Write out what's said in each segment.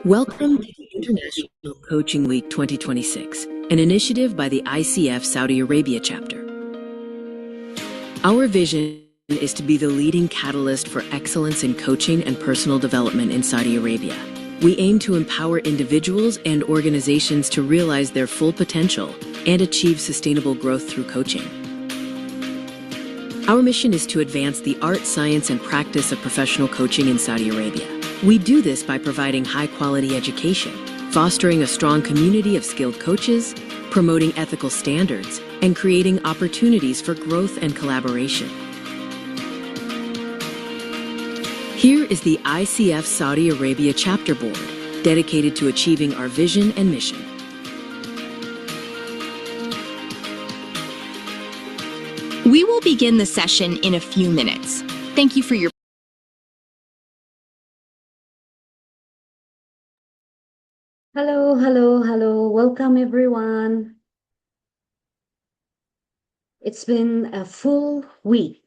Welcome to the International Coaching Week 2026, an initiative by the ICF Saudi Arabia chapter. Our vision is to be the leading catalyst for excellence in coaching and personal development in Saudi Arabia. We aim to empower individuals and organizations to realize their full potential and achieve sustainable growth through coaching. Our mission is to advance the art, science, and practice of professional coaching in Saudi Arabia. We do this by providing high-quality education, fostering a strong community of skilled coaches, promoting ethical standards, and creating opportunities for growth and collaboration. Here is the ICF Saudi Arabia Chapter Board, dedicated to achieving our vision and mission. We will begin the session in a few minutes. Thank you for your Hello. Welcome, everyone. It's been a full week,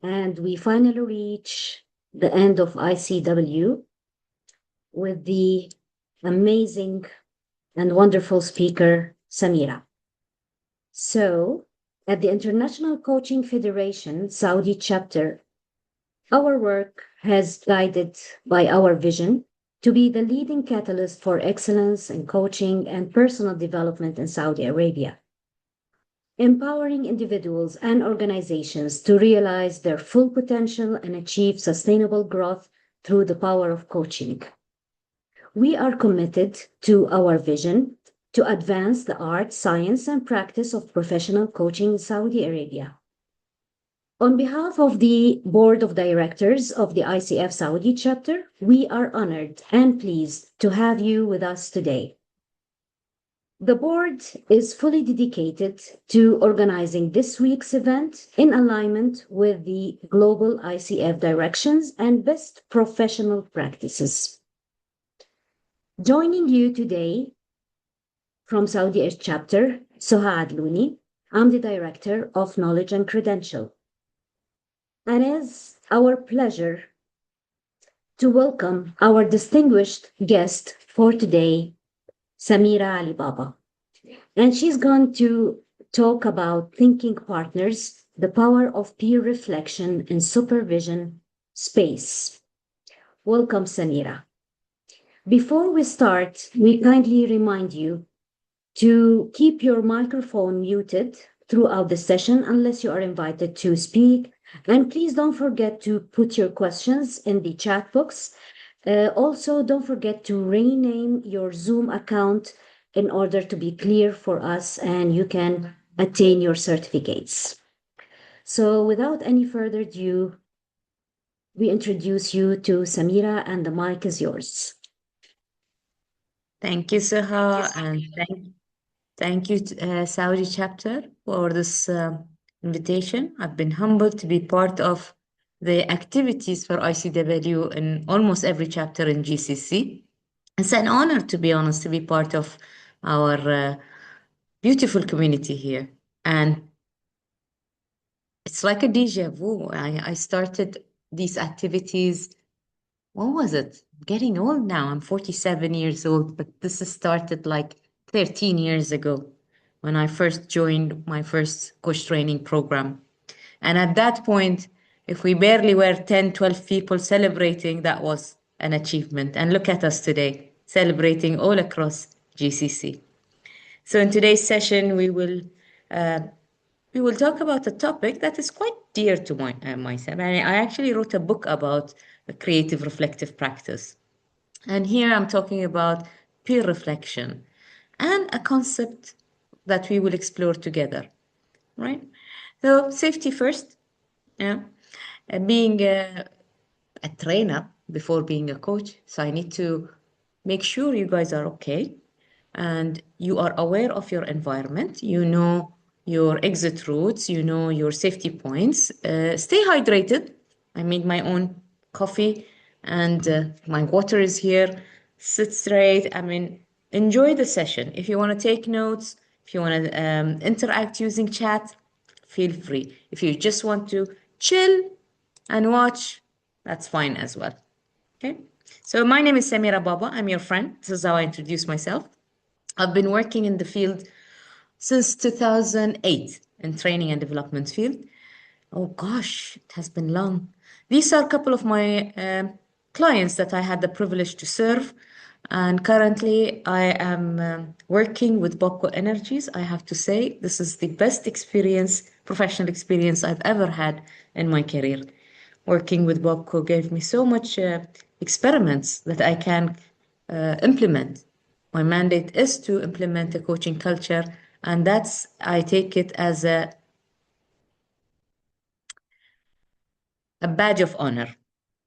and we finally reach the end of ICW with the amazing and wonderful speaker, Samira. So, at the International Coaching Federation Saudi chapter, our work has guided by our vision to be the leading catalyst for excellence in coaching and personal development in Saudi Arabia, empowering individuals and organizations to realize their full potential and achieve sustainable growth through the power of coaching. We are committed to our vision to advance the art, science, and practice of professional coaching in Saudi Arabia. On behalf of the Board of Directors of the ICF Saudi chapter, we are honored and pleased to have you with us today. The board is fully dedicated to organizing this week's event in alignment with the global ICF directions and best professional practices. Joining you today from Saudi chapter, Suha Adluni, I'm the Director of Knowledge and Credential. And it's our pleasure to welcome our distinguished guest for today, Samira Ali Baba. And she's going to talk about thinking partners, the power of peer reflection in supervision space. Welcome, Samira. Before we start, we kindly remind you to keep your microphone muted throughout the session unless you are invited to speak. And please don't forget to put your questions in the chat box. Also, don't forget to rename your Zoom account in order to be clear for us and you can attain your certificates. So without any further ado, we introduce you to Samira and the mic is yours. Thank you, Suha, and thank you, Saudi chapter, for this invitation. I've been humbled to be part of the activities for ICW in almost every chapter in GCC. It's an honor, to be honest, to be part of our beautiful community here. And it's like a déjà vu. I started these activities, what was it? Getting old now. I'm 47 years old, but this started like 13 years ago when I first joined my first coach training program. And at that point, if we barely were 10, 12 people celebrating, that was an achievement. And look at us today, celebrating all across GCC. So in today's session, we will talk about a topic that is quite dear to myself. And I actually wrote a book about a creative reflective practice. And here I'm talking about peer reflection and a concept that we will explore together, right? So safety first, yeah. Being a trainer before being a coach, so I need to make sure you guys are okay and you are aware of your environment, you know your exit routes, you know your safety points. Stay hydrated. I made my own coffee and my water is here. Sit straight. I mean, enjoy the session. If you want to take notes, if you want to interact using chat, feel free. If you just want to chill and watch, that's fine as well. Okay. So my name is Samira Baba. I'm your friend. This is how I introduce myself. I've been working in the field since 2008 in training and development field. Oh gosh, it has been long. These are a couple of my clients that I had the privilege to serve. And currently, I am working with Bopco Energies. I have to say, this is the best experience, professional experience I've ever had in my career. Working with Bopco gave me so much experiments that I can implement. My mandate is to implement a coaching culture, and I take it as a badge of honor.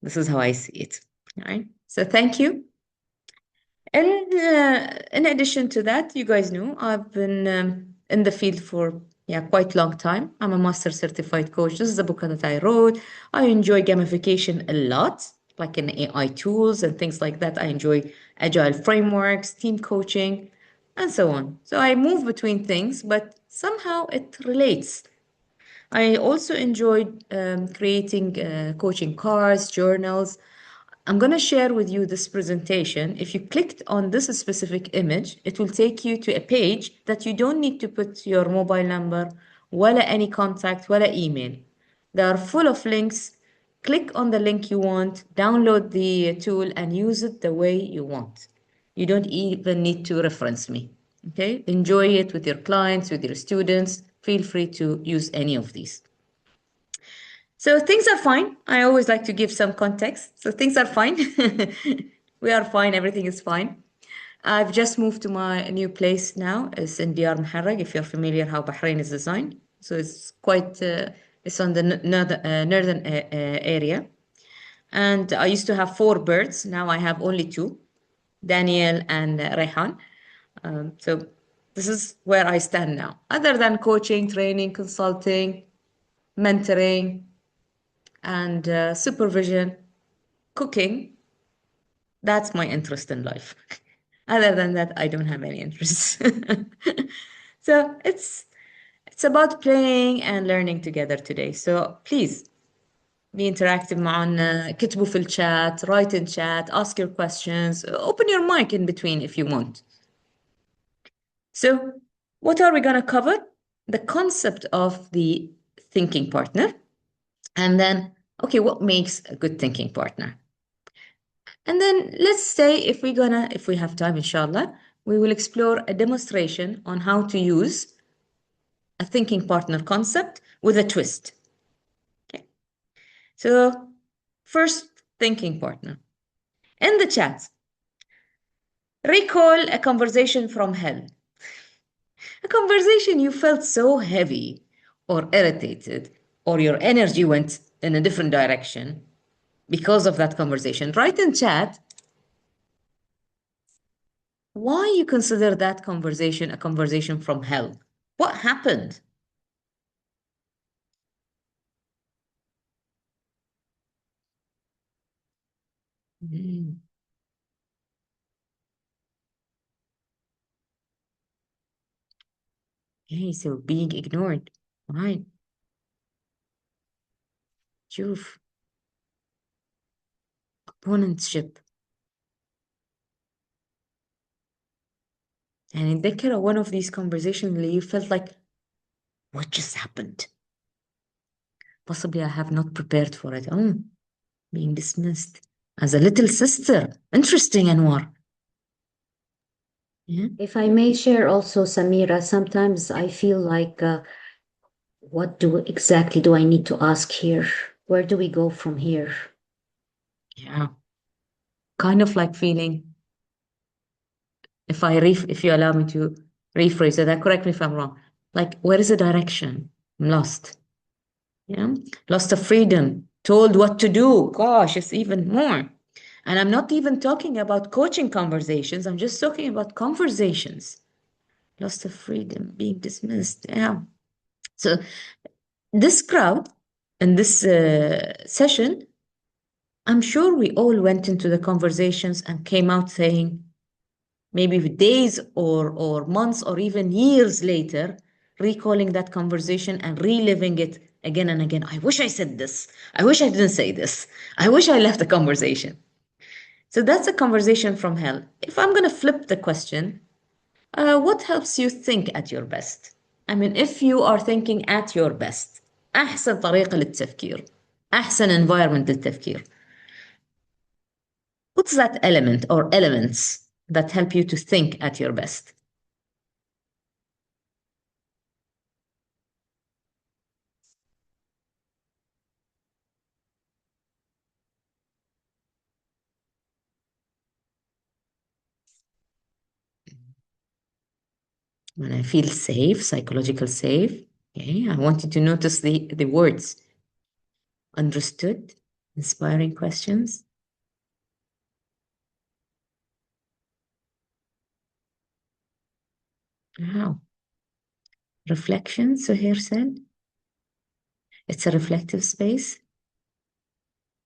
This is how I see it. All right. So thank you. And in addition to that, you guys know I've been in the field for quite long time. I'm a master certified coach. This is a book that I wrote. I enjoy gamification a lot, like in AI tools and things like that. I enjoy agile frameworks, team coaching, and so on. So I move between things, but somehow it relates. I also enjoyed creating coaching cards, journals. I'm going to share with you this presentation. If you clicked on this specific image, it will take you to a page that you don't need to put your mobile number, wala any contact, wala email. They are full of links. Click on the link you want, download the tool, and use it the way you want. You don't even need to reference me. Okay? Enjoy it with your clients, with your students. Feel free to use any of these. So things are fine. I always like to give some context. So things are fine. We are fine. Everything is fine. I've just moved to my new place now. It's in Diyar Muharraq, if you're familiar how Bahrain is designed. So it's quite, it's on the northern area. And I used to have 4 birds. Now I have only 2, Daniel and Rehan. So this is where I stand now. Other than coaching, training, consulting, mentoring, and supervision, cooking, that's my interest in life. Other than that, I don't have any interests. So it's about playing and learning together today. So please be interactive معنا, كتبوا في الchat, write in chat, ask your questions, open your mic in between if you want. So what are we going to cover? The concept of the thinking partner. And then, okay, what makes a good thinking partner? And then let's say if we have time, inshallah, we will explore a demonstration on how to use a thinking partner concept with a twist. Okay. So first, thinking partner. In the chat, recall a conversation from hell. A conversation you felt so heavy or irritated, or your energy went in a different direction because of that conversation. Write in chat why you consider that conversation a conversation from hell. What happened? Okay, so being ignored. Right. شوف. Opponentship. And in ذكر one of these conversations you felt like, what just happened? Possibly I have not prepared for it. Oh, being dismissed as a little sister. Interesting, Anwar. Yeah. If I may share also, Samira, sometimes I feel like, what exactly do I need to ask here? Where do we go from here? Yeah. Kind of like feeling, if you allow me to rephrase it, correct me if I'm wrong. Like, where is the direction? I'm lost. Yeah. Lost of freedom, told what to do. Gosh, it's even more. And I'm not even talking about coaching conversations. I'm just talking about conversations. Loss of freedom, being dismissed. Yeah. So this crowd in this session, I'm sure we all went into the conversations and came out saying, maybe days or months or even years later, recalling that conversation and reliving it again and again. I wish I said this. I wish I didn't say this. I wish I left the conversation. So that's a conversation from hell. If I'm going to flip the question, what helps you think at your best? I mean, if you are thinking at your best, أحسن طريقة للتفكير، أحسن environment للتفكير. What's that element or elements that help you to think at your best? When I feel safe, psychological safe, okay, I want you to notice the words. Understood, inspiring questions. Wow. Reflection, Suhair said. It's a reflective space.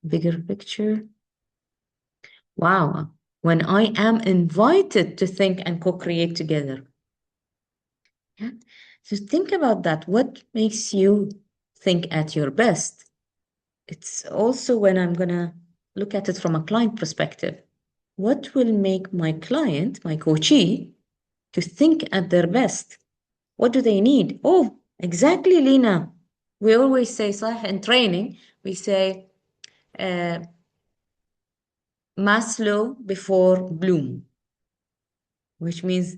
Bigger picture. Wow. When I am invited to think and co-create together. Yeah. So think about that. What makes you think at your best? It's also when I'm going to look at it from a client perspective. What will make my client, my coachee, to think at their best? What do they need? Oh, exactly, Lena. We always say, صح, in training, we say Maslow before Bloom, which means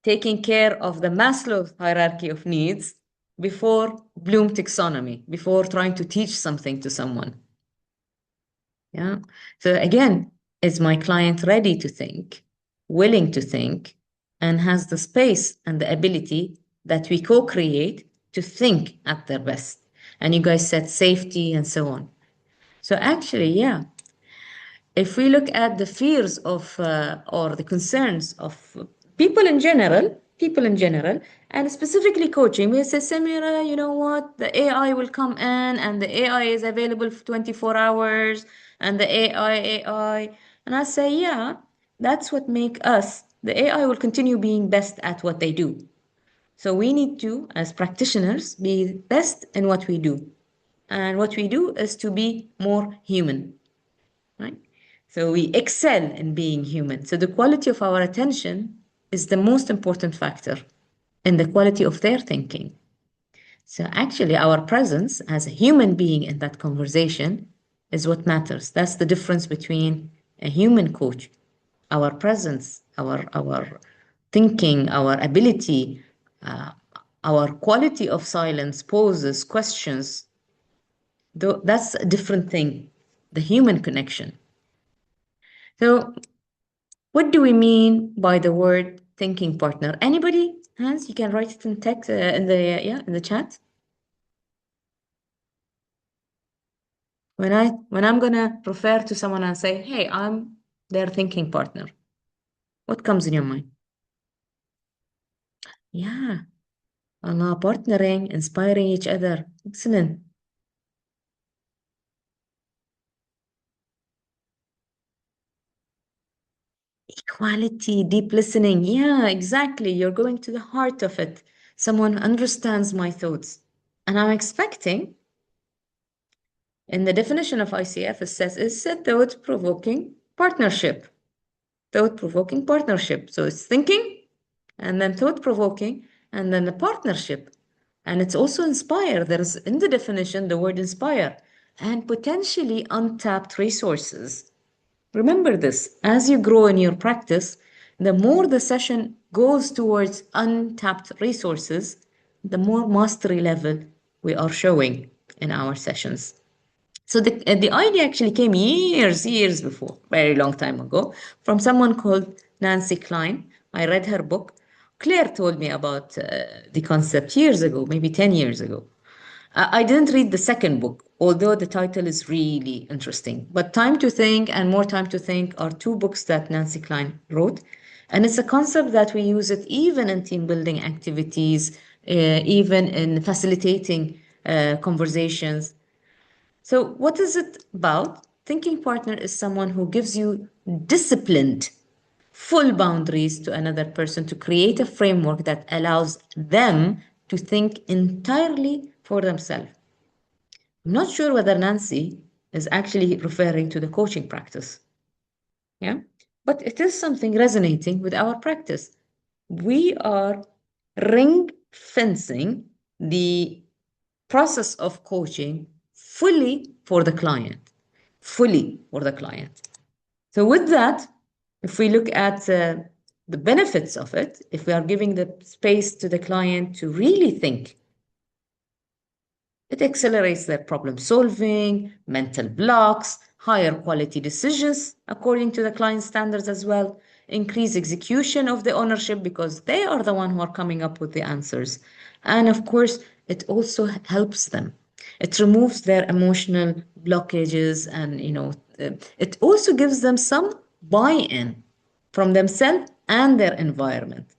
taking care of the Maslow hierarchy of needs before Bloom taxonomy, before trying to teach something to someone. Yeah. So again, is my client ready to think, willing to think, and has the space and the ability that we co-create to think at their best? And you guys said safety and so on. So actually, yeah, if we look at the fears of or the concerns of people in general, and specifically coaching, we say, Samira, you know what? The AI will come in, and the AI is available for 24 hours, and the AI, and I say, yeah, that's what make us. The AI will continue being best at what they do. So we need to, as practitioners, be best in what we do, and what we do is to be more human. Right? So we excel in being human. So the quality of our attention is the most important factor in the quality of their thinking. So actually, our presence as a human being in that conversation is what matters. That's the difference between a human coach, our presence, our thinking, our ability, our quality of silence, pauses, questions. That's a different thing, the human connection. So what do we mean by the word thinking partner? Anybody? Hans, you can write it in text in the chat. When I'm gonna refer to someone and say, "Hey, I'm their thinking partner," what comes in your mind? Yeah, Allah, partnering, inspiring each other. Excellent. Equality, deep listening. Yeah, exactly. You're going to the heart of it. Someone understands my thoughts, and I'm expecting. In the definition of ICF, it says it's a thought-provoking partnership. Thought-provoking partnership. So it's thinking, and then thought-provoking, and then the partnership. And it's also inspire. There's in the definition the word inspire, and potentially untapped resources. Remember this, as you grow in your practice, the more the session goes towards untapped resources, the more mastery level we are showing in our sessions. So the idea actually came years before, very long time ago, from someone called Nancy Klein. I read her book. Claire told me about the concept years ago, maybe 10 years ago. I didn't read the second book, although the title is really interesting. But Time to Think and More Time to Think are two books that Nancy Klein wrote. And it's a concept that we use it even in team building activities, even in facilitating conversations. So, what is it about? Thinking partner is someone who gives you disciplined, full boundaries to another person to create a framework that allows them to think entirely for themselves. I'm not sure whether Nancy is actually referring to the coaching practice. Yeah, but it is something resonating with our practice. We are ring fencing the process of coaching fully for the client, fully for the client. So, with that, if we look at the benefits of it, if we are giving the space to the client to really think, it accelerates their problem solving, mental blocks, higher quality decisions according to the client standards as well, increase execution of the ownership because they are the one who are coming up with the answers. And of course, it also helps them. It removes their emotional blockages and it also gives them some buy-in from themselves and their environment.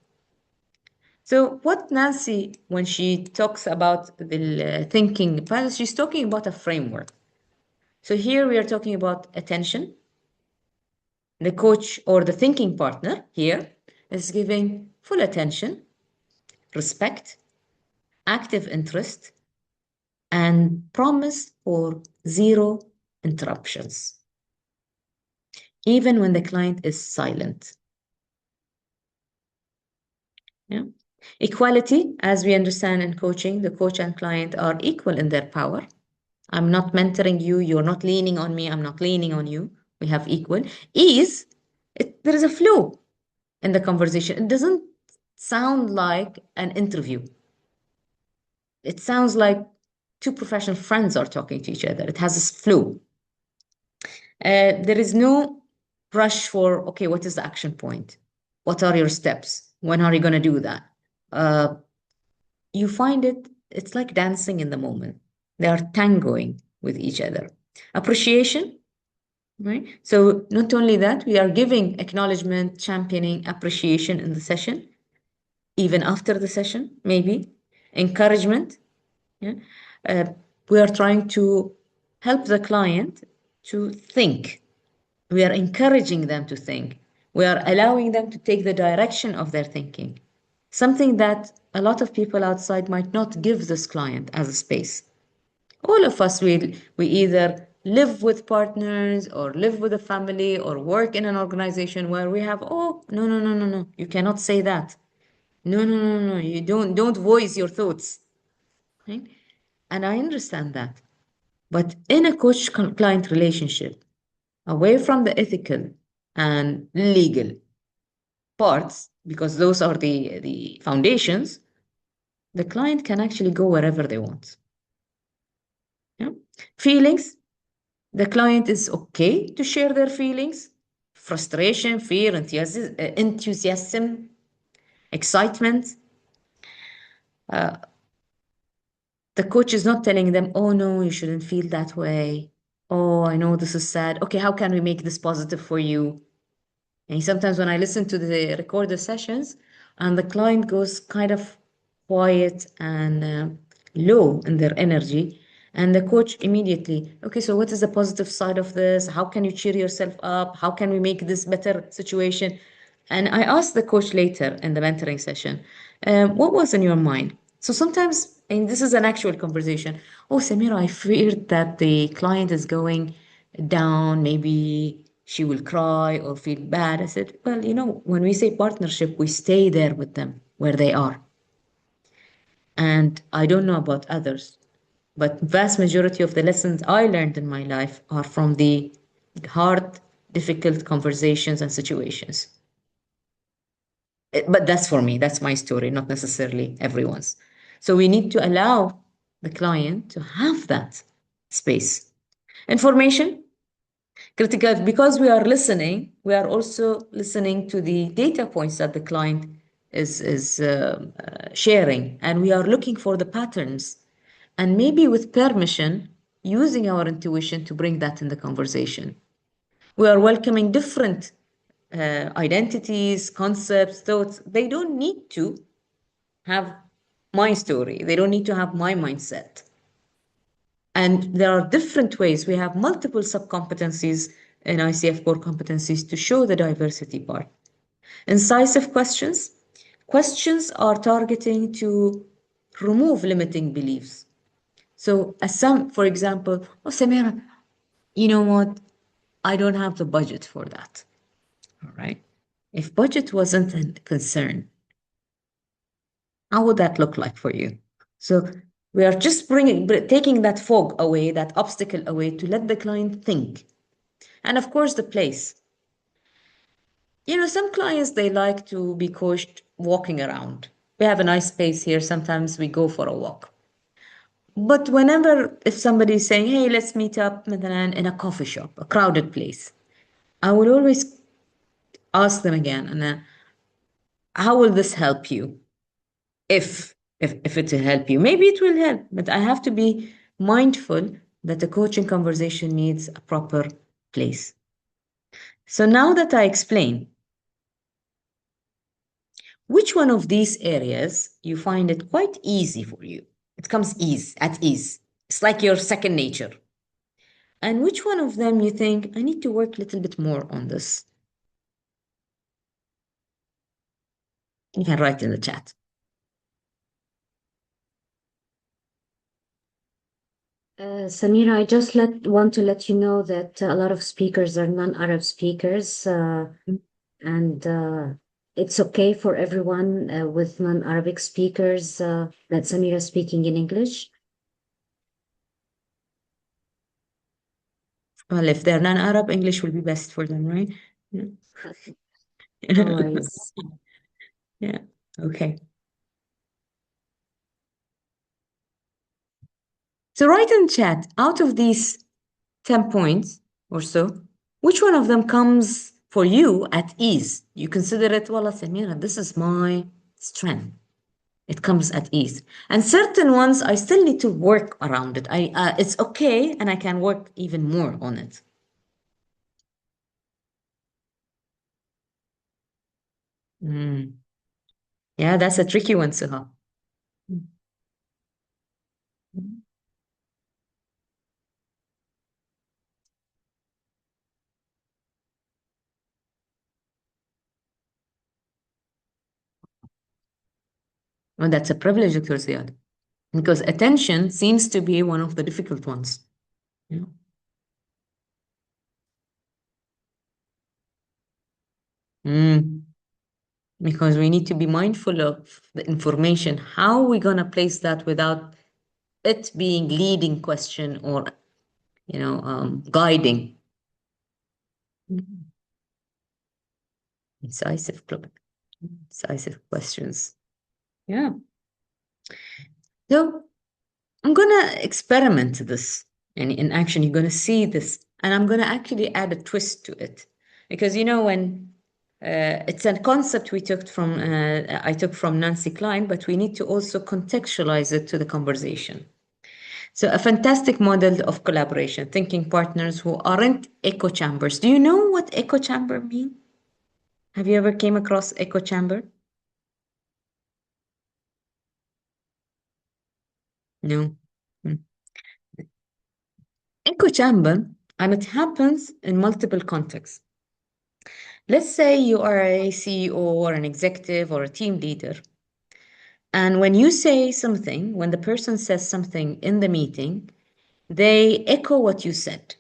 So, what Nancy, when she talks about the thinking, she's talking about a framework. So, here we are talking about attention. The coach or the thinking partner here is giving full attention, respect, active interest, and promise for zero interruptions, even when the client is silent. Yeah. Equality, as we understand in coaching, the coach and client are equal in their power. I'm not mentoring you. You're not leaning on me. I'm not leaning on you. We have equal. Ease, there is a flow in the conversation. It doesn't sound like an interview. It sounds like two professional friends are talking to each other. It has this flow. There is no rush for, okay, what is the action point? What are your steps? When are you going to do that? You find it's like dancing in the moment. They are tangoing with each other. Appreciation, right? So not only that, we are giving acknowledgement, championing, appreciation in the session, even after the session, maybe encouragement. Yeah? Uh, we are trying to help the client to think. We are encouraging them to think. We are allowing them to take the direction of their thinking. Something that a lot of people outside might not give this client as a space. All of us, we either live with partners or live with a family or work in an organization where we have, oh, no, no, no, no, no, you cannot say that. No, no, no, no, you don't voice your thoughts. Right? And I understand that. But in a coach-client relationship, away from the ethical and legal parts, because those are the foundations, the client can actually go wherever they want. Yeah? Feelings, the client is okay to share their feelings, frustration, fear, enthusiasm, excitement. The coach is not telling them, oh no, you shouldn't feel that way. Oh, I know this is sad. Okay, how can we make this positive for you? And sometimes when I listen to the recorded sessions and the client goes kind of quiet and low in their energy, and the coach immediately, okay, so what is the positive side of this? How can you cheer yourself up? How can we make this better situation? And I asked the coach later in the mentoring session, what was in your mind? So sometimes, and this is an actual conversation. Oh, Samira, I feared that the client is going down. Maybe she will cry or feel bad. I said, well, when we say partnership, we stay there with them where they are. And I don't know about others, but vast majority of the lessons I learned in my life are from the hard, difficult conversations and situations. But that's for me, that's my story, not necessarily everyone's. So we need to allow the client to have that space. Information, critical, because we are listening, we are also listening to the data points that the client is sharing, and we are looking for the patterns. And maybe with permission, using our intuition to bring that in the conversation. We are welcoming different identities, concepts, thoughts. They don't need to have my story. They don't need to have my mindset. And there are different ways. We have multiple subcompetencies in ICF core competencies to show the diversity part. Incisive questions. Questions are targeting to remove limiting beliefs. So, for example, oh, Samira, you know what? I don't have the budget for that. If budget wasn't a concern, how would that look like for you? So we are just taking that fog away, that obstacle away to let the client think. And of course, the place. You know, some clients, they like to be coached walking around. We have a nice space here. Sometimes we go for a walk. But whenever, if somebody is saying, hey, let's meet up مثلاً, in a coffee shop, a crowded place, I will always ask them again, and how will this help you? If it will help you, maybe it will help, but I have to be mindful that the coaching conversation needs a proper place. So now that I explain, which one of these areas you find it quite easy for you? It comes at ease. It's like your second nature. And which one of them you think, I need to work a little bit more on this? You can write in the chat. Samira, I just want to let you know that a lot of speakers are non-Arab speakers, and it's okay for everyone with non-Arabic speakers that Samira is speaking in English. Well, if they're non-Arab, English will be best for them, right? Yeah. No worries. Yeah. Okay. So write in chat, out of these 10 points or so, which one of them comes for you at ease? You consider it, well, Samira, this is my strength. It comes at ease. And certain ones, I still need to work around it. It's okay, and I can work even more on it. Yeah, that's a tricky one, Suha. And that's a privilege, Dr. Ziad, because attention seems to be one of the difficult ones. Yeah. Because we need to be mindful of the information. How are we going to place that without it being leading question or, guiding? Incisive questions. Yeah. So I'm going to experiment this. And in action, you're going to see this. And I'm going to actually add a twist to it. Because, when it's a concept I took from Nancy Klein, but we need to also contextualize it to the conversation. So a fantastic model of collaboration, thinking partners who aren't echo chambers. Do you know what echo chamber mean? Have you ever came across echo chamber? No. Echo chamber, and it happens in multiple contexts. Let's say you are a CEO or an executive or a team leader. And when you say something, when the person says something in the meeting, they echo what you said.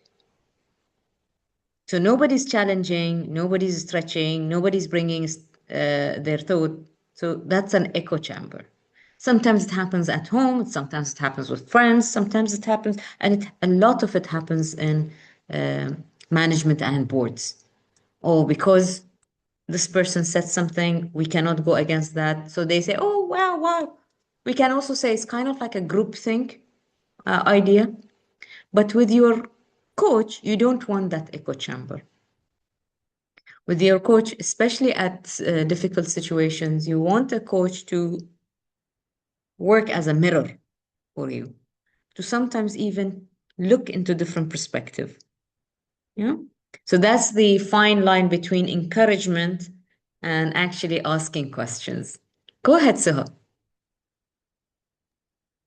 So nobody's challenging, nobody's stretching, nobody's bringing their thought. So that's an echo chamber. Sometimes it happens at home, sometimes it happens with friends, sometimes it happens, and a lot of it happens in management and boards. Oh, because this person said something, we cannot go against that. So they say, oh, wow, wow. We can also say it's kind of like a groupthink idea. But with your coach, you don't want that echo chamber. With your coach, especially at difficult situations, you want a coach to work as a mirror for you, to sometimes even look into different perspective. Yeah. So that's the fine line between encouragement and actually asking questions. Go ahead, Suha.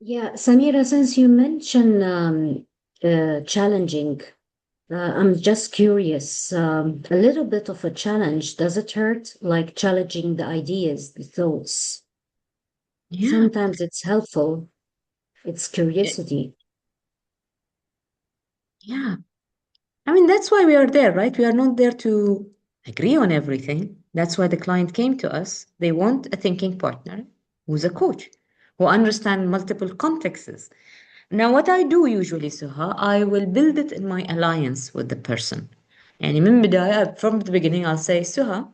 Yeah, Samira, since you mentioned challenging, I'm just curious. A little bit of a challenge, does it hurt? Like challenging the ideas, the thoughts. Yeah. Sometimes it's helpful. It's curiosity. Yeah. I mean, that's why we are there, right? We are not there to agree on everything. That's why the client came to us. They want a thinking partner who's a coach, who understands multiple contexts. Now, what I do usually, Suha, I will build it in my alliance with the person. يعني من بداية, from the beginning, I'll say, Suha,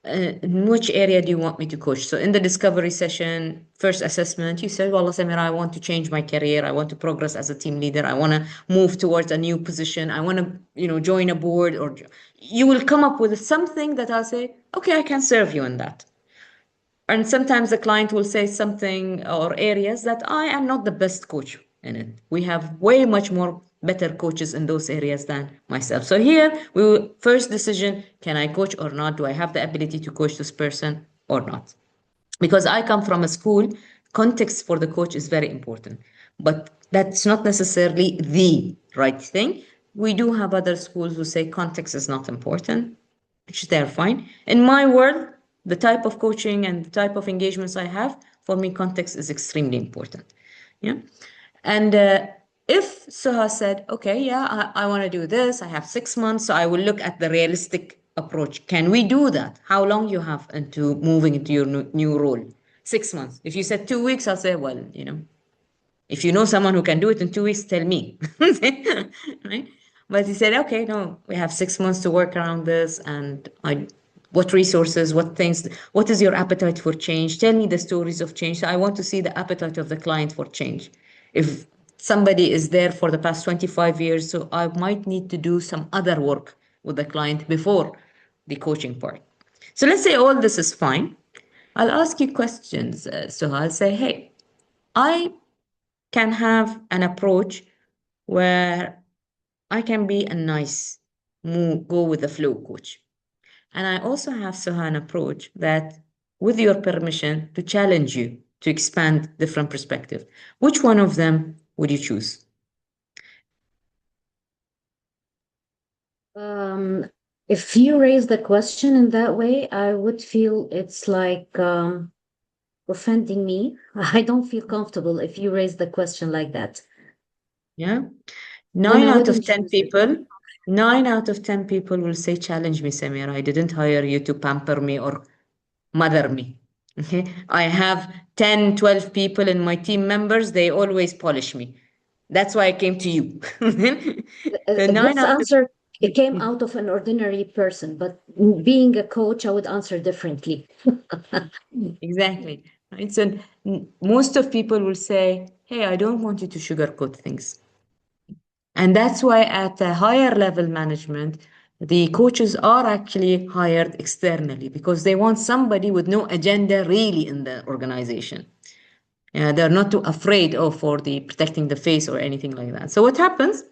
in which area do you want me to coach? So in the discovery session, first assessment, you said, well, Samira, I want to change my career. I want to progress as a team leader. I want to move towards a new position. I want to, join a board, or you will come up with something that I'll say, okay, I can serve you in that. And sometimes the client will say something or areas that I am not the best coach in it. We have way much more better coaches in those areas than myself. So here we will first decision, can I coach or not? Do I have the ability to coach this person or not? Because I come from a school, context for the coach is very important, but that's not necessarily the right thing. We do have other schools who say context is not important, which they're fine. In my world, the type of coaching and the type of engagements I have, for me, context is extremely important. Yeah. And if Suha said, okay, yeah, I want to do this, I have 6 months, so I will look at the realistic approach. Can we do that? How long you have into moving into your new role? 6 months. If you said 2 weeks, I'll say, well, if you know someone who can do it in 2 weeks, tell me. Right? But he said, okay, no, we have 6 months to work around this. And what resources, what things, what is your appetite for change? Tell me the stories of change. So I want to see the appetite of the client for change. If somebody is there for the past 25 years, so I might need to do some other work with the client before the coaching part. So let's say all this is fine. I'll ask you questions. So I'll say, hey, I can have an approach where I can be a nice, go with the flow coach. And I also have Suhan approach that, with your permission, to challenge you to expand different perspective. Which one of them would you choose? If you raise the question in that way, I would feel it's like offending me. I don't feel comfortable if you raise the question like that. Yeah. Then Nine I out of wouldn't 10 choose it. people, 9 out of 10 people will say, challenge me, Samira. I didn't hire you to pamper me or mother me. Okay. I have 10, 12 people in my team members. They always polish me. That's why I came to you. So nine This out of answer, it came out of an ordinary person, but being a coach, I would answer differently. Exactly. Right. So most of people will say, hey, I don't want you to sugarcoat things. And that's why at a higher level management, the coaches are actually hired externally because they want somebody with no agenda really in the organization. They're not too afraid of for the protecting the face or anything like that. So what happens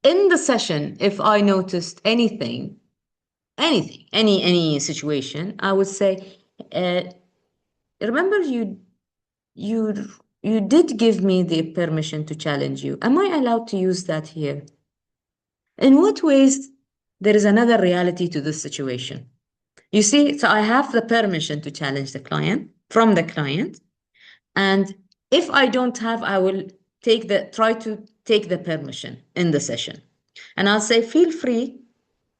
in the session, if I noticed anything, any situation, I would say, remember you you did give me the permission to challenge you. Am I allowed to use that here? In what ways there is another reality to this situation? You see, so I have the permission to challenge the client from the client. And if I don't have, I will try to take the permission in the session. And I'll say, feel free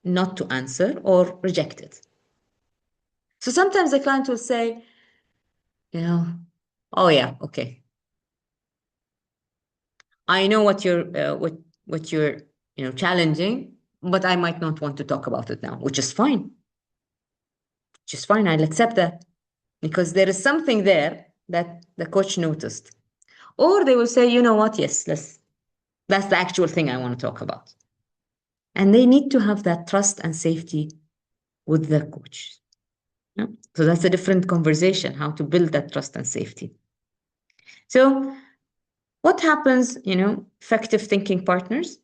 not to answer or reject it. So sometimes the client will say, oh yeah, okay. I know what you're challenging, but I might not want to talk about it now, which is fine. Which is fine. I'll accept that because there is something there that the coach noticed. Or they will say, you know what? Yes, that's the actual thing I want to talk about. And they need to have that trust and safety with the coach. Yeah? So that's a different conversation, how to build that trust and safety. So what happens, effective thinking partners?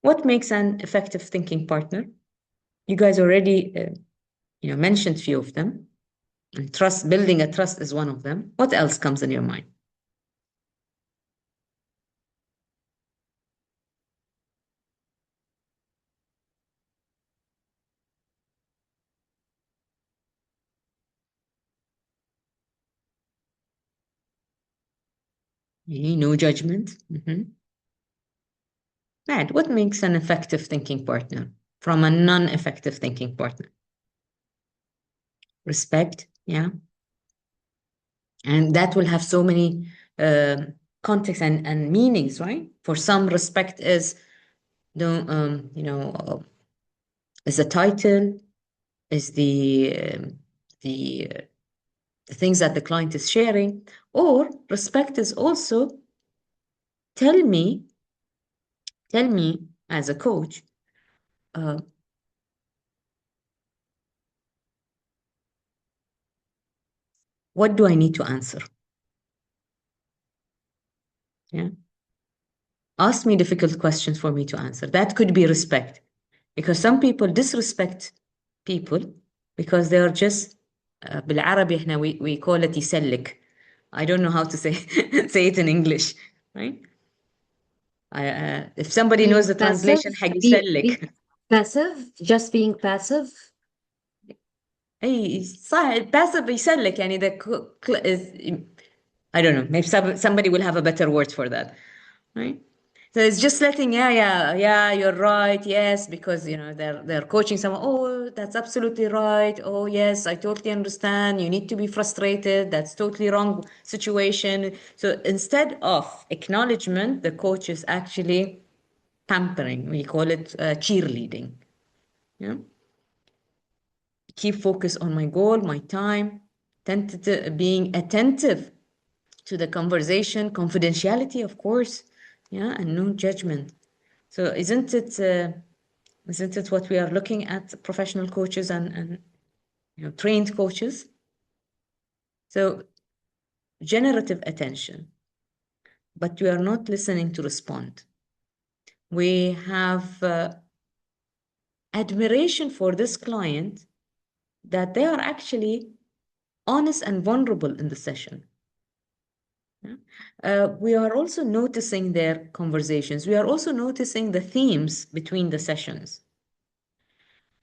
What makes an effective thinking partner? You guys already, mentioned a few of them. And building a trust is one of them. What else comes in your mind? No judgment. Right. What makes an effective thinking partner? from a non-effective thinking partner. Respect, yeah. And that will have so many contexts and meanings, right? For some, respect is, is a title, is the things that the client is sharing, or respect is also tell me as a coach, what do I need to answer? Yeah. Ask me difficult questions for me to answer. That could be respect, because some people disrespect people because they are just بالعربي احنا we call it يسلك. I don't know how to say say it in English, right? If somebody knows the translation حيسلك. Passive, just being passive. اي صح passive يسلك يعني I don't know, maybe somebody will have a better word for that, right? So it's just letting, yeah, you're right, yes, because they're coaching someone. Oh, that's absolutely right. Oh, yes, I totally understand. You need to be frustrated. That's totally wrong situation. So instead of acknowledgement, the coach is actually pampering. We call it cheerleading. Yeah. Keep focus on my goal, my time, being attentive to the conversation, confidentiality, of course, yeah, and no judgment. So isn't it what we are looking at professional coaches and trained coaches? So generative attention, but we are not listening to respond. We have admiration for this client that they are actually honest and vulnerable in the session. We are also noticing their conversations. We are also noticing the themes between the sessions.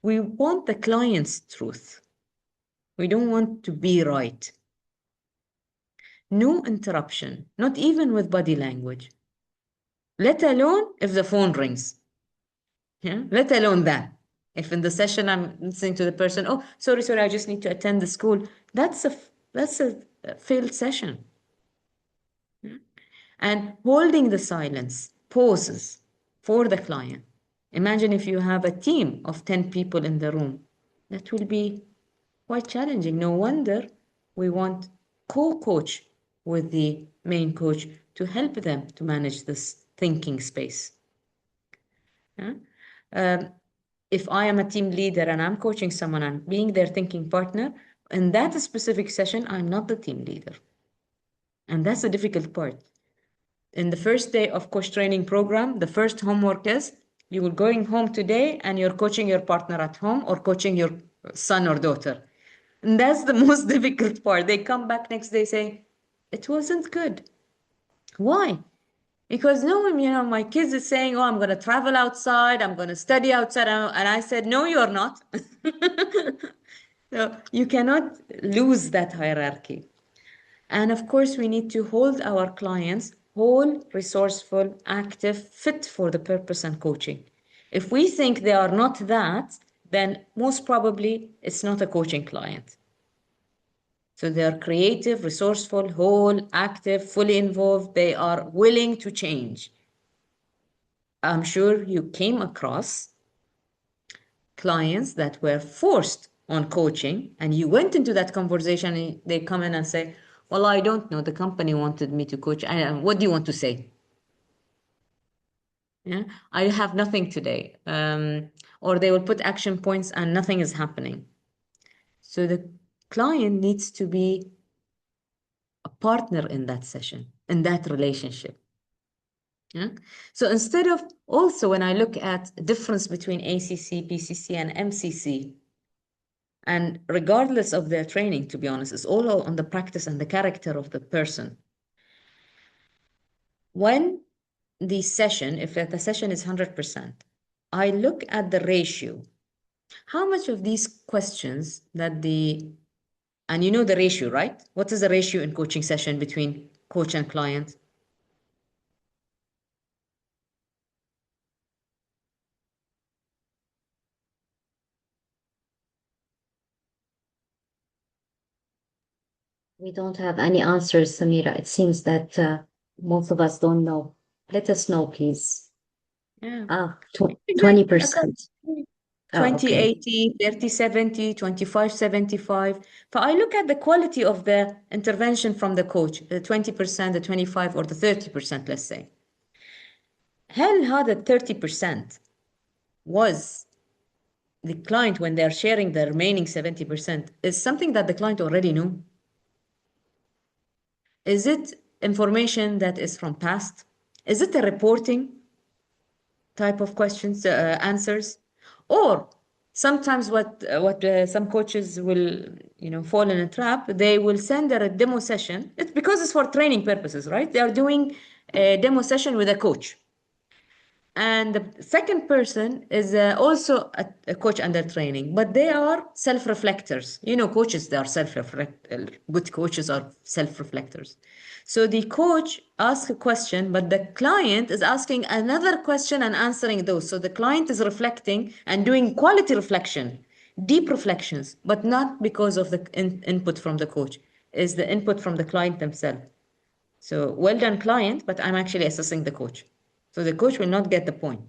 We want the client's truth. We don't want to be right. No interruption, not even with body language. Let alone if the phone rings. Yeah? Let alone that. If in the session I'm listening to the person, oh, sorry, I just need to attend the school. That's a failed session. And holding the silence, pauses for the client. Imagine if you have a team of 10 people in the room. That will be quite challenging. No wonder we want co-coach with the main coach to help them to manage this thinking space. Yeah? If I am a team leader and I'm coaching someone and being their thinking partner, in that specific session, I'm not the team leader. And that's the difficult part. In the first day of coach training program, the first homework is you are going home today and you're coaching your partner at home or coaching your son or daughter. And that's the most difficult part. They come back next day saying, it wasn't good. Why? Because no, my kids is saying, oh, I'm going to travel outside, I'm going to study outside. And I said, no, you're not. So you cannot lose that hierarchy. And of course, we need to hold our clients whole, resourceful, active, fit for the purpose and coaching. If we think they are not that, then most probably it's not a coaching client. So they are creative, resourceful, whole, active, fully involved. They are willing to change. I'm sure you came across clients that were forced on coaching and you went into that conversation and they come in and say, well, I don't know, the company wanted me to coach. What do you want to say? Yeah, I have nothing today. Or they will put action points and nothing is happening. So the client needs to be a partner in that session, in that relationship. Yeah? So instead of also when I look at the difference between ACC, PCC, and MCC, and regardless of their training, to be honest, it's all on the practice and the character of the person. When the session, if the session is 100%, I look at the ratio. How much of these questions that and you know the ratio, right? What is the ratio in coaching session between coach and client? We don't have any answers, Samira. It seems that most of us don't know. Let us know, please. Yeah. Ah, Exactly. 20%. Oh, 20, okay. 80, 30, 70, 25, 75. But I look at the quality of the intervention from the coach, the 20%, the 25, or the 30%, let's say. هل هذا 30% was the client when they're sharing the remaining 70% is something that the client already knew? Is it information that is from past? Is it a reporting type of questions, answers? Or sometimes what some coaches will, fall in a trap. They will send a demo session. It's because it's for training purposes, right? They are doing a demo session with a coach. And the second person is also a coach under training, but they are self-reflectors. Coaches, they are good coaches are self-reflectors. So the coach asks a question, but the client is asking another question and answering those. So the client is reflecting and doing quality reflection, deep reflections, but not because of the input from the coach, is the input from the client themselves. So well done, client, but I'm actually assessing the coach. So the coach will not get the point.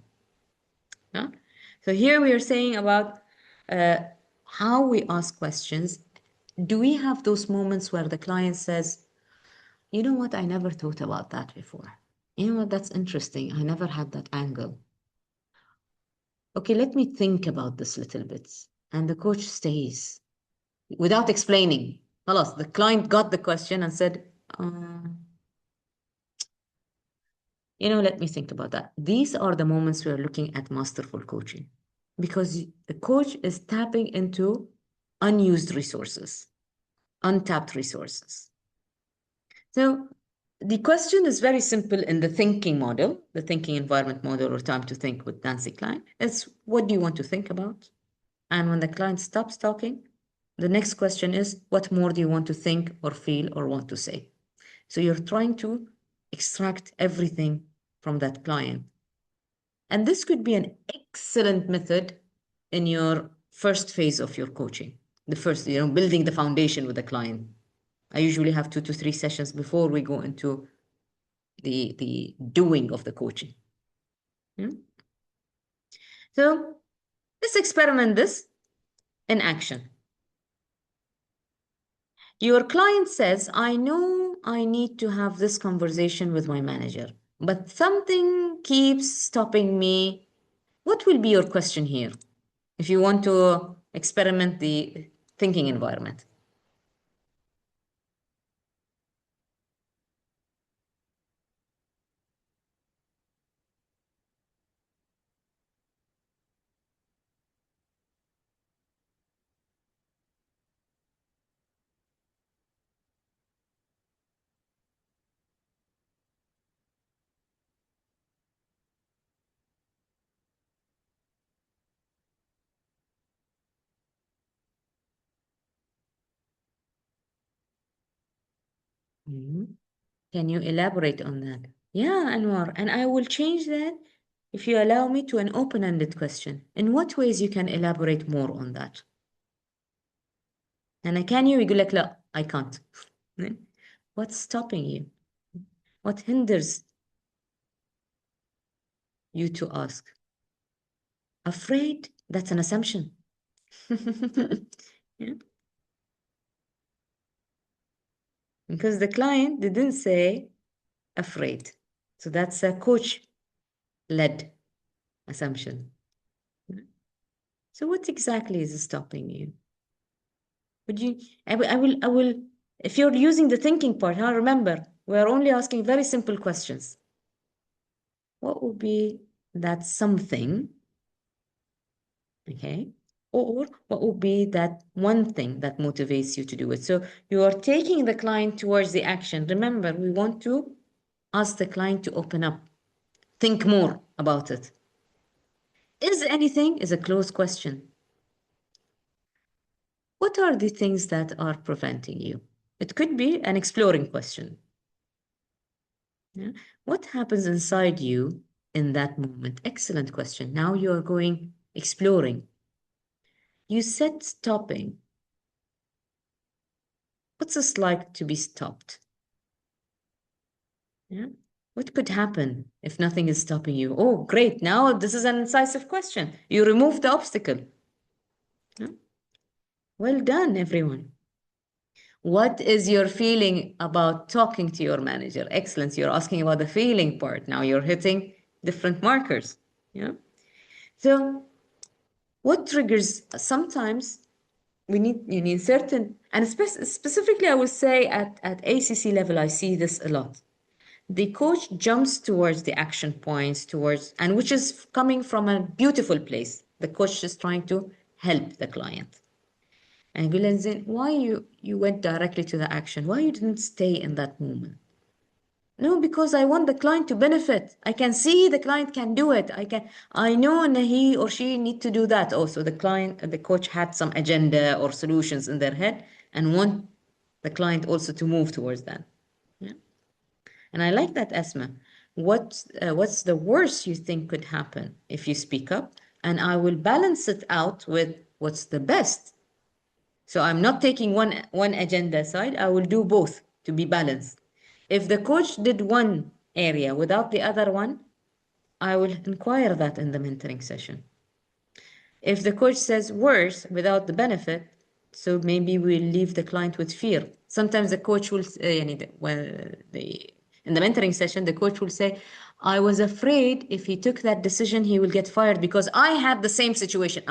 No? So here we are saying about how we ask questions. Do we have those moments where the client says, you know what, I never thought about that before. You know what, that's interesting. I never had that angle. Okay, let me think about this little bit. And the coach stays without explaining. Alas, the client got the question and said, let me think about that. These are the moments we are looking at masterful coaching because the coach is tapping into unused resources, untapped resources. So the question is very simple in the thinking model, the thinking environment model or time to think with Nancy Klein. It's what do you want to think about? And when the client stops talking, the next question is what more do you want to think or feel or want to say? So you're trying to extract everything from that client. And this could be an excellent method in your first phase of your coaching. The first, building the foundation with the client. I usually have 2 to 3 sessions before we go into the doing of the coaching. Hmm? So let's experiment this in action. Your client says, I know I need to have this conversation with my manager, but something keeps stopping me. What will be your question here if you want to experiment the thinking environment? Mhm. Can you elaborate on that? Yeah, Anwar, and I will change that if you allow me to an open-ended question. In what ways you can elaborate more on that? And can you يقول لك لا, I can't. What's stopping you? What hinders you to ask? Afraid? That's an assumption. Yeah. Because the client didn't say afraid. So that's a coach-led assumption. So what exactly is stopping you? Would you, I will, if you're using the thinking part, remember, we're only asking very simple questions. What would be that something, okay? Or what would be that one thing that motivates you to do it? So you are taking the client towards the action. Remember, we want to ask the client to open up, think more about it. Is anything is a closed question. What are the things that are preventing you? It could be an exploring question. Yeah. What happens inside you in that moment? Excellent question. Now you are going exploring. You said stopping. What's this like to be stopped? Yeah. What could happen if nothing is stopping you? Oh, great. Now this is an incisive question. You remove the obstacle. Yeah. Well done, everyone. What is your feeling about talking to your manager? Excellent. You're asking about the feeling part. Now you're hitting different markers. Yeah. So what triggers sometimes you need certain, and specifically I would say at ACC level, I see this a lot. The coach jumps towards the action points, and which is coming from a beautiful place. The coach is trying to help the client. And Gulenzin, why you went directly to the action? Why you didn't stay in that moment? No, because I want the client to benefit. I can see the client can do it. I know and he or she need to do that. Also, the coach had some agenda or solutions in their head and want the client also to move towards that. Yeah. And I like that, Esma. What's the worst you think could happen if you speak up? And I will balance it out with what's the best. So I'm not taking one agenda aside. I will do both to be balanced. If the coach did one area without the other one, I will inquire that in the mentoring session. If the coach says worse without the benefit, so maybe we'll leave the client with fear. Sometimes the coach will, in the mentoring session, the coach will say, I was afraid if he took that decision, he will get fired because I had the same situation.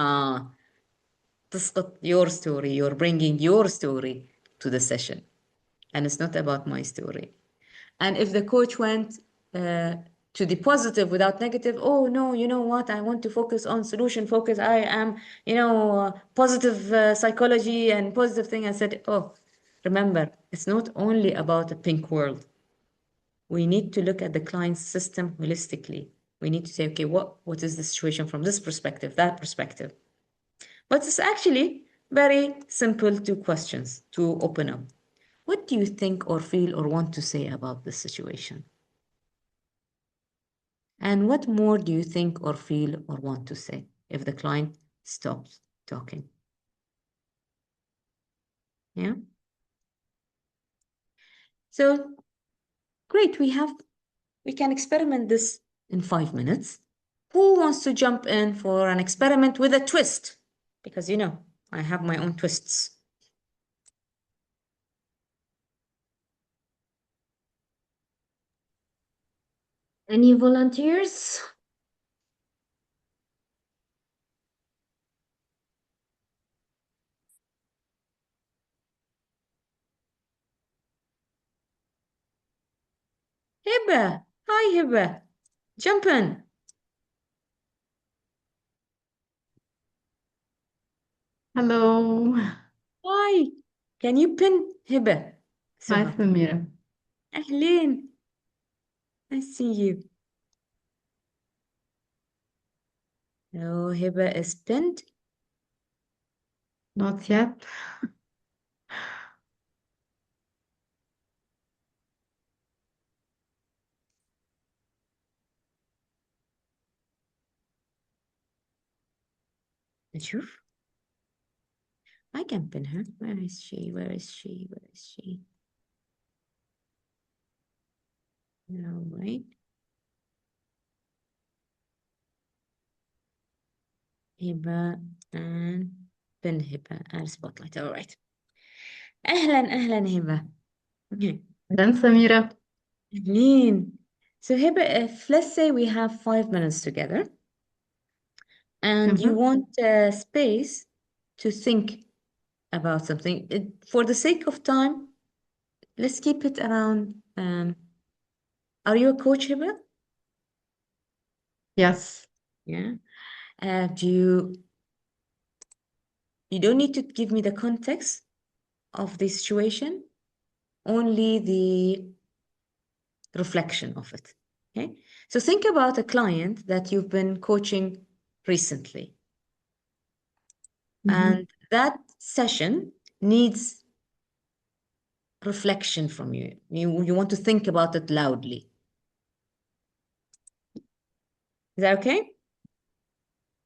تسقط your story. You're bringing your story to the session. And it's not about my story. And if the coach went to the positive without negative, oh no, you know what? I want to focus on solution focus. I am, positive psychology and positive thing. I said, oh, remember, it's not only about a pink world. We need to look at the client's system holistically. We need to say, okay, what is the situation from this perspective, that perspective? But it's actually very simple two questions to open up. What do you think or feel or want to say about this situation? And what more do you think or feel or want to say if the client stops talking? Yeah. So great, we can experiment this in 5 minutes. Who wants to jump in for an experiment with a twist? Because I have my own twists. Any volunteers? Hiba, hi Hiba, jump in. Hello. Hi, can you pin Hiba? Hi, Suha. Samira. أهلين. I see you. Oh, Hiba is pinned. Not yet. نشوف. I can pin her. Where is she? Where is she? Where is she? No, wait. Hiba and pin Hiba and spotlight. All right. أهلا أهلا Hiba. Okay. Then Samira. أهلين. So Hiba, if let's say we have 5 minutes together and you want space to think about something, for the sake of time, let's keep it around. Are you a coach, Hiba? Yes. Yeah. You don't need to give me the context of the situation, only the reflection of it. Okay. So think about a client that you've been coaching recently. And that session needs reflection from you. You want to think about it loudly. Is that okay?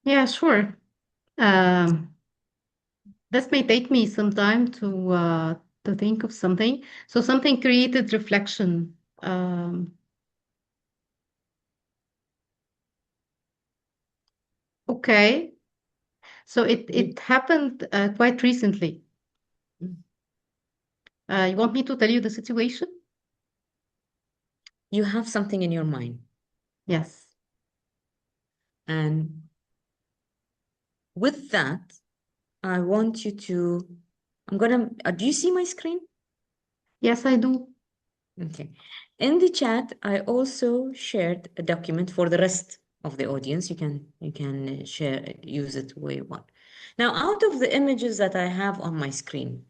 Yeah, sure. This may take me some time to to think of something. So something created reflection. Okay. So it happened quite recently. Mm. You want me to tell you the situation? You have something in your mind, Yes. and with that, I want you to. Do you see my screen? Yes, I do. Okay. In the chat, I also shared a document for the rest of the audience. You can use it the way you want. Now, out of the images that I have on my screen,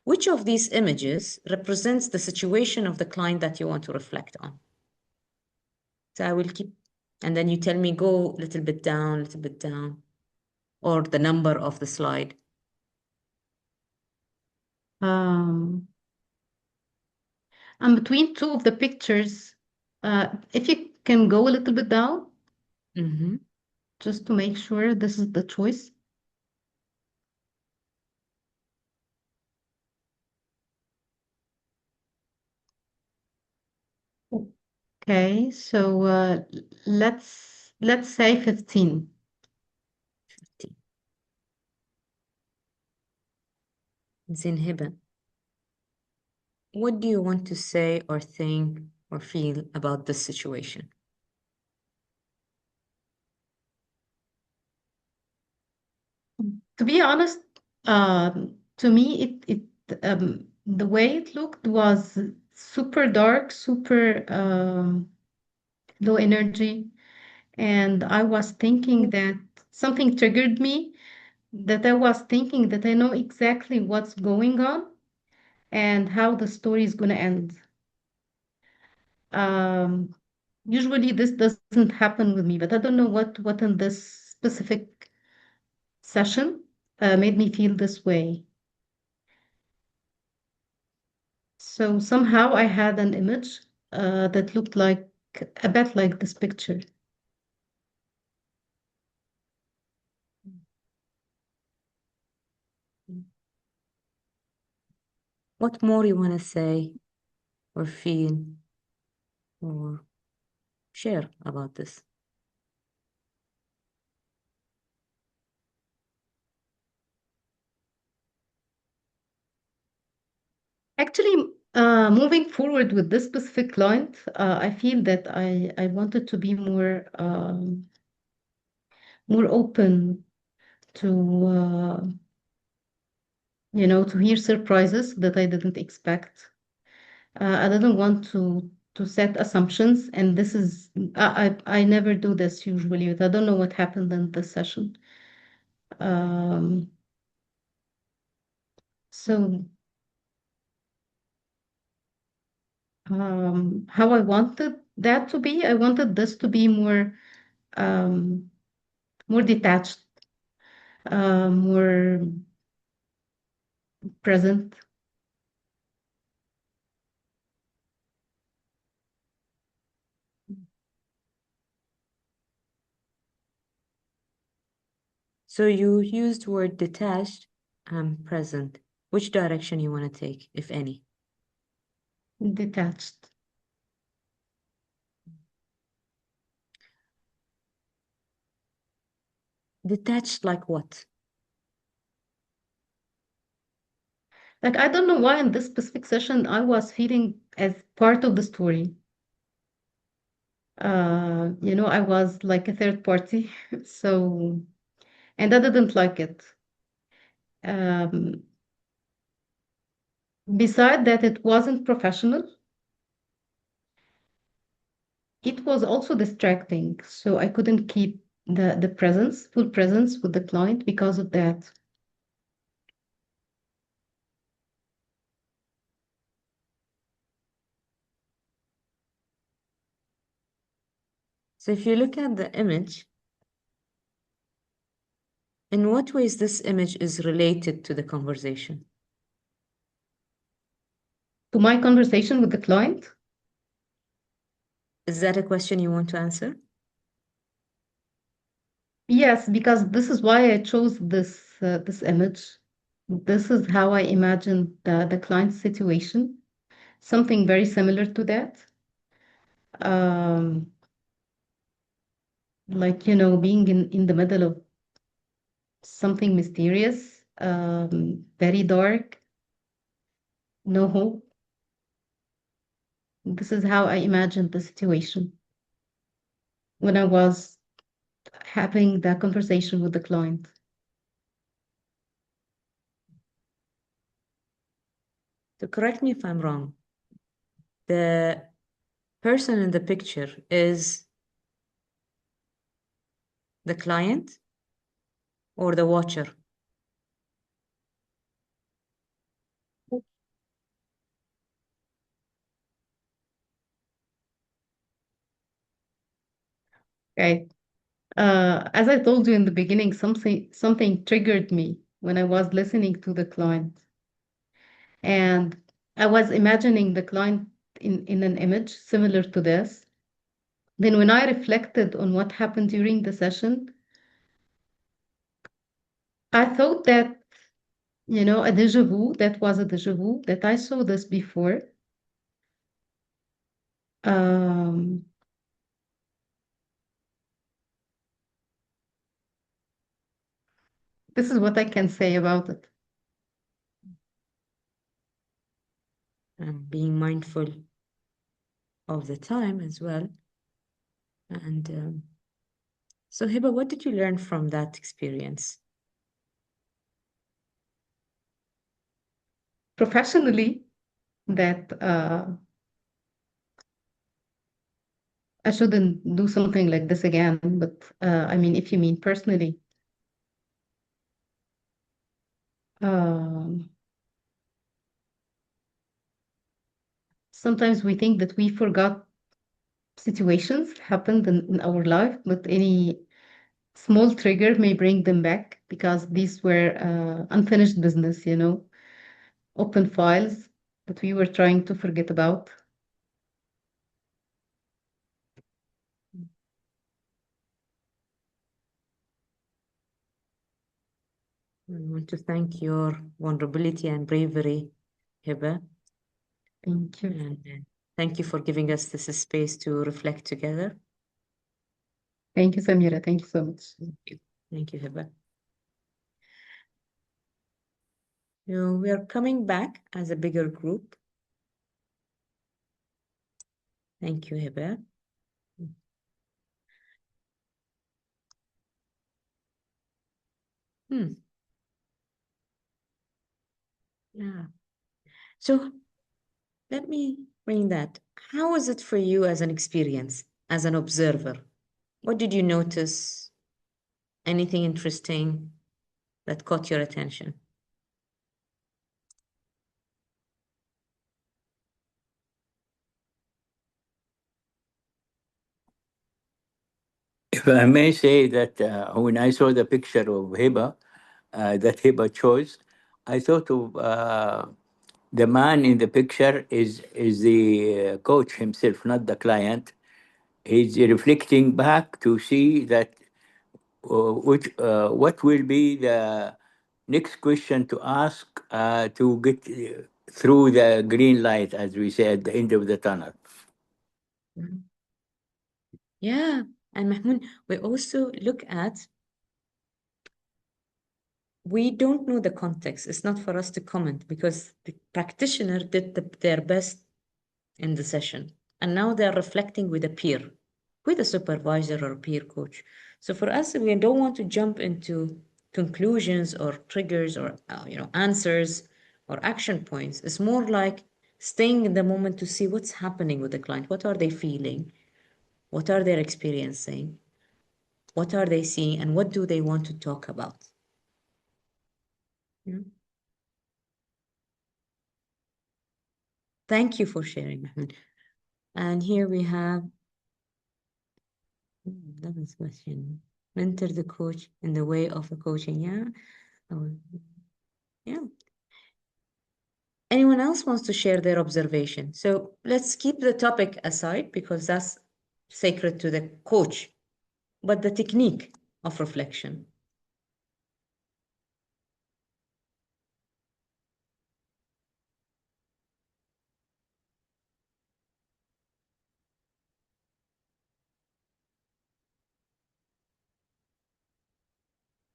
which of these images represents the situation of the client that you want to reflect on? So I will keep, and then you tell me go a little bit down, or the number of the slide. I'm between two of the pictures. If you can go a little bit down, Mm-hmm. just to make sure this is the choice. Okay, so let's say 15. Zinhiba, what do you want to say or think or feel about this situation? To be honest, to me, the way it looked was super dark, super low energy, and I was thinking that something triggered me. That I was thinking that I know exactly what's going on and how the story is going to end. Um, Usually this doesn't happen with me, but I don't know what in this specific session made me feel this way. So somehow I had an image that looked like a bit like this picture. What more you want to say or feel or share about this? Actually, moving forward with this specific client, I feel that I wanted to be more open to to hear surprises that I didn't expect. I didn't want to set assumptions, and this is I never do this usually, but I don't know what happened in this session. Um, so how I wanted that to be, I wanted this to be um, more detached, more present. So you used word detached and present. Which direction you want to take, if any? Detached. Detached like what? Like I don't know why in this specific session I was feeling as part of the story. I was like a third party, so and I didn't like it. Um, Beside that, it wasn't professional. It was also distracting, so I couldn't keep the full presence with the client because of that. So if you look at the image, in what ways this image is related to the conversation? To my conversation with the client, Is that a question you want to answer? yes, because this is why I chose this image. This is how I imagine the client's situation, something very similar to that. Um, like, being in the middle of something mysterious, very dark, no hope. This is how I imagined the situation when I was having that conversation with the client. So correct me if I'm wrong. The person in the picture is the client or the watcher? Okay. As I told you in the beginning, something triggered me when I was listening to the client. And I was imagining the client in an image similar to this. Then when I reflected on what happened during the session, I thought that, a deja vu, that was a deja vu, that I saw this before. Um, this is what I can say about it. Being mindful of the time as well. And so, Hiba, what did you learn from that experience? Professionally, that I shouldn't do something like this again. But I mean, if you mean personally, um, sometimes we think that we forgot situations happened in our life, but any small trigger may bring them back because these were unfinished business, open files that we were trying to forget about. I want to thank your vulnerability and bravery, Hiba. Thank you. And thank you for giving us this space to reflect together. Thank you, Samira. Thank you so much. Thank you, Hiba. We are coming back as a bigger group. Thank you, Hiba. Yeah. So let me bring that. How was it for you as an experience, as an observer? What did you notice? Anything interesting that caught your attention? If I may say that when I saw the picture of Hiba, that Hiba chose, I thought of the man in the picture is the coach himself, not the client. He's reflecting back to see that what will be the next question to ask to get through the green light, as we say at the end of the tunnel. Yeah, and Mahmoud, we also look at, we don't know the context. It's not for us to comment because the practitioner did their best in the session. And now they're reflecting with a peer, with a supervisor or a peer coach. So for us, we don't want to jump into conclusions or triggers or answers or action points. It's more like staying in the moment to see what's happening with the client. What are they feeling? What are they experiencing? What are they seeing? And what do they want to talk about? Yeah. Thank you for sharing, Mahmoud. And here we have 11th question. Mentor the coach in the way of the coaching. Yeah. Yeah. Anyone else wants to share their observation? So let's keep the topic aside because that's sacred to the coach, but the technique of reflection.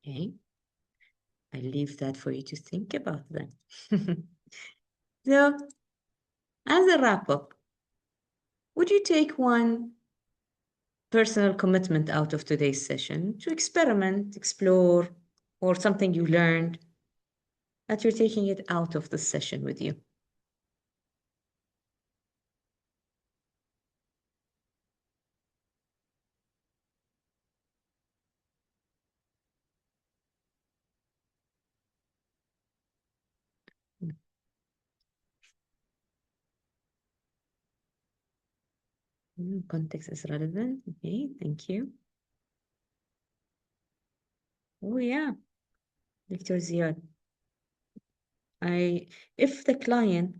Okay. I leave that for you to think about then. So, as a wrap-up, would you take one personal commitment out of today's session to experiment, explore, or something you learned that you're taking it out of the session with you? Context is relevant. Okay, thank you. Oh yeah, Dr. Ziad. If the client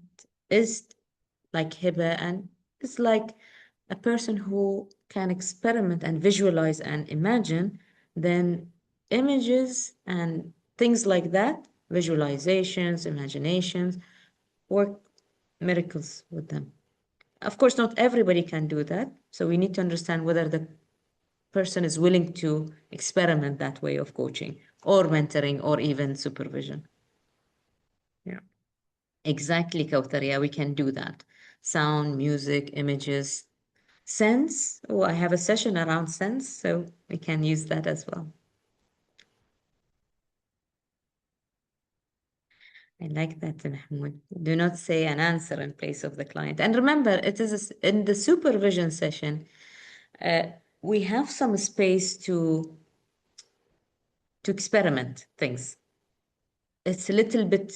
is like Hiba and is like a person who can experiment and visualize and imagine, then images and things like that, visualizations, imaginations, work miracles with them. Of course, not everybody can do that. So we need to understand whether the person is willing to experiment that way of coaching or mentoring or even supervision. Yeah. Exactly, Kautar. Yeah, we can do that. Sound, music, images, sense. Oh, I have a session around sense, so we can use that as well. I like that, Mahmoud. Do not say an answer in place of the client. And remember, it is in the supervision session, we have some space to experiment things. It's a little bit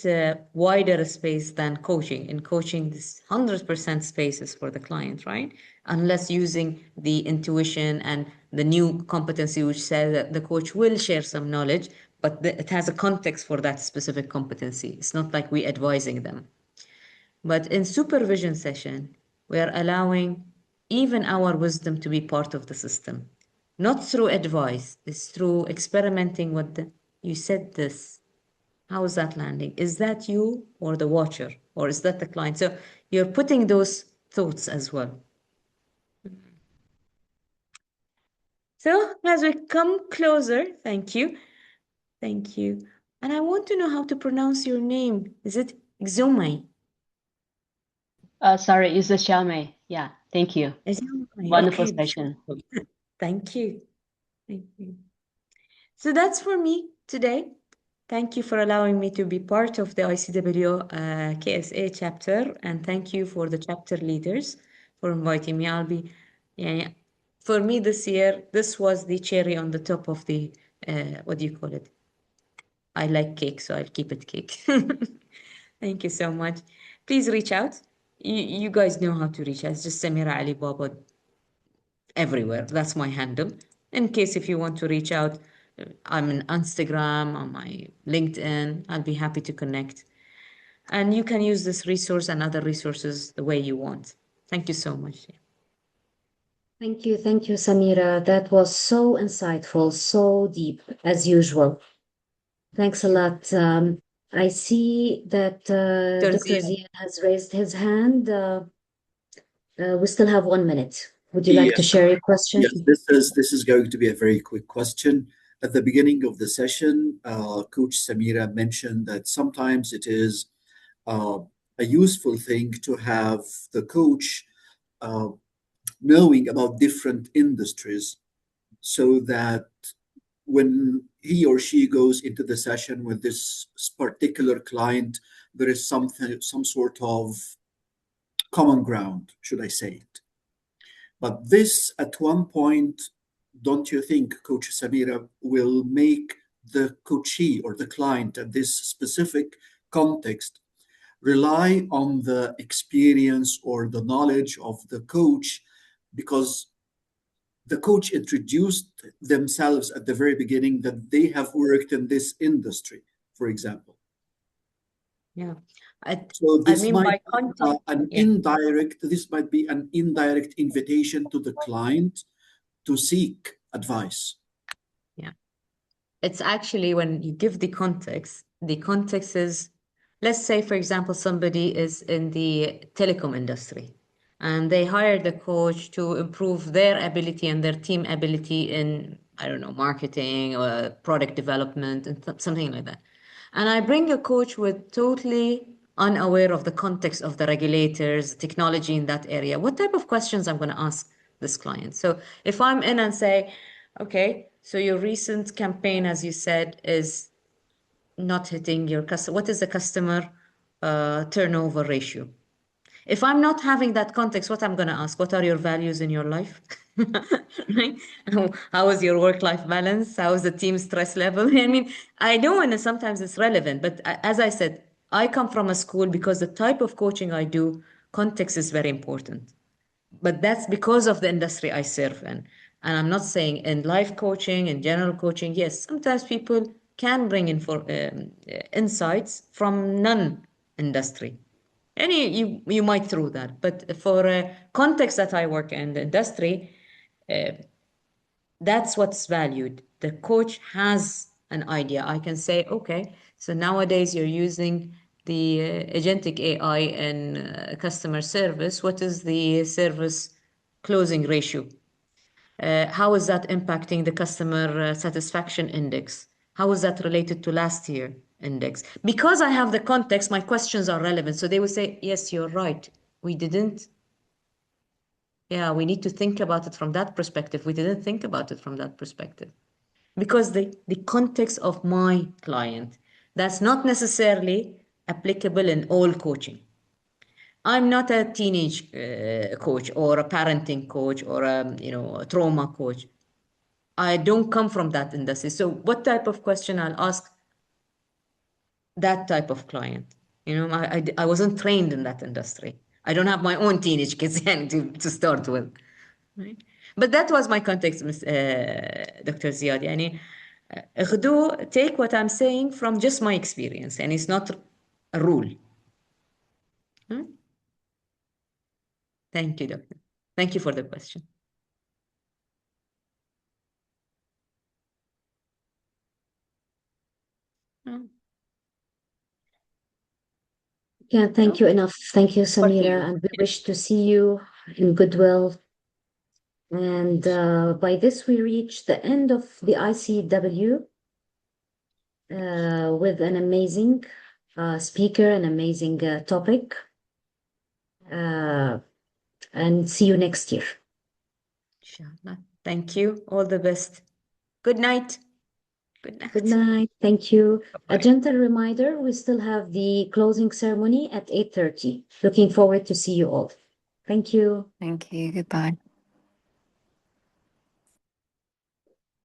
wider space than coaching. In coaching, this 100% space is for the client, right? Unless using the intuition and the new competency, which says that the coach will share some knowledge, but it has a context for that specific competency. It's not like we advising them. But in supervision session, we are allowing even our wisdom to be part of the system. Not through advice, it's through experimenting with you said this. How is that landing? Is that you or the watcher? Or is that the client? So you're putting those thoughts as well. So as we come closer, thank you. Thank you. And I want to know how to pronounce your name. Is it Xomai? Sorry, it's a Xiaomei. Yeah, thank you. Xomai. Wonderful Okay. session. Thank you. Thank you. So that's for me today. Thank you for allowing me to be part of the ICW KSA chapter, and thank you for the chapter leaders for inviting me. Yeah, for me this year, this was the cherry on the top of the, what do you call it? I like cake, so I'll keep it cake. Thank you so much. Please reach out. You guys know how to reach us. Just Samira Ali Baba everywhere. That's my handle. In case if you want to reach out, I'm on Instagram, on my LinkedIn. I'll be happy to connect. And you can use this resource and other resources the way you want. Thank you so much. Thank you, Samira. That was so insightful, so deep, as usual. Thanks a lot. I see that Dr. Dr. Ziad. Ziad has raised his hand. We still have 1 minute. Would you like to Yes, share your question? yes. This is going to be a very quick question. At the beginning of the session, Coach Samira mentioned that sometimes it is uh, a useful thing to have the coach uh, knowing about different industries, so that when he or she goes into the session with this particular client, there is some sort of common ground, should I say it. But this, at one point, don't you think, Coach Samira, will make the coachee or the client at this specific context rely on the experience or the knowledge of the coach, because the coach introduced themselves at the very beginning that they have worked in this industry, for example. Yeah. So I this mean, might by content, this might be an indirect invitation to the client to seek advice. yeah. It's actually when you give the context is, let's say, for example, somebody is in the telecom industry and they hire the coach to improve their ability and their team ability in I don't know, marketing or product development and something like that. And I bring a coach with totally unaware of the context of the regulators, technology in that area. What type of questions I'm going to ask this client? So if I'm in and say, okay, so your recent campaign, as you said, is not hitting your customer. What is the customer turnover ratio? If I'm not having that context, what I'm going to ask, what are your values in your life? Right? How is your work-life balance? How is the team stress level? I mean, I know, and sometimes it's relevant, but as I said, I come from a school because the type of coaching I do, context is very important. But that's because of the industry I serve in. And I'm not saying in life coaching and general coaching, yes, sometimes people can bring in for insights from non-industry. And you might throw that. But for a context that I work in the industry, that's what's valued. The coach has an idea. I can say, okay, so nowadays you're using the agentic AI in customer service. What is the service closing ratio? How is that impacting the customer satisfaction index? How is that related to last year index? Because I have the context, my questions are relevant. So they will say, yes, you're right. We didn't. Yeah, we need to think about it from that perspective. We didn't think about it from that perspective. Because the context of my client, that's not necessarily applicable in all coaching. I'm not a teenage coach or a parenting coach or a trauma coach. I don't come from that industry. So what type of question I'll ask that type of client? I wasn't trained in that industry. I don't have my own teenage kids to start with. Right? But that was my context, Dr. Ziad. يعني غدو, take what I'm saying from just my experience, and it's not a rule. Hmm? Thank you, Doctor. Thank you for the question. Hmm. Yeah, thank you enough. Thank you, Samira, and we wish to see you in goodwill. And by this, we reach the end of the ICW with an amazing speaker, an amazing topic. And see you next year. Inshallah. Thank you. All the best. Good night. Good night. Good night. Thank you. Bye-bye. A gentle reminder, we still have the closing ceremony at 8:30. Looking forward to see you all. Thank you. Thank you. Goodbye.